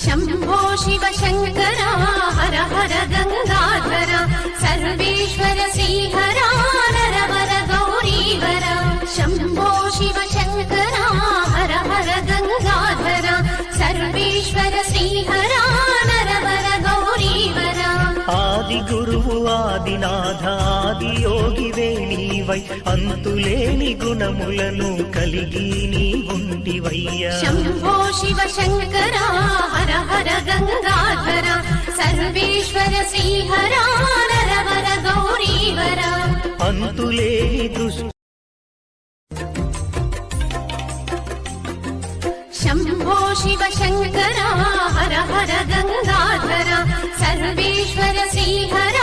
शम्भो शिव शङ्कर हर हर गङ्गाधर सर्वेश्वर श्रीहर नरवर गौरीवर शम्भो शिव शङ्कर हर हर गङ्गाधर सर्वेश्वर श्रीहर नरवर गौरीवर आदि गुरुवु आदिनाथ आदि योगिवे नीवै अंतुलेनि गुणमुలను కలిగి నీ ఉంటివయ్యా शम्भो शिव शङ्कर हर हर गङ्गाधर सर्वेश्वर श्रीहर नरवर गौरीवर अंतुलेनि दृष्टि शम्भो शिव शङ्कर हर हर गङ्गाधर सर्वेश्वर श्रीहर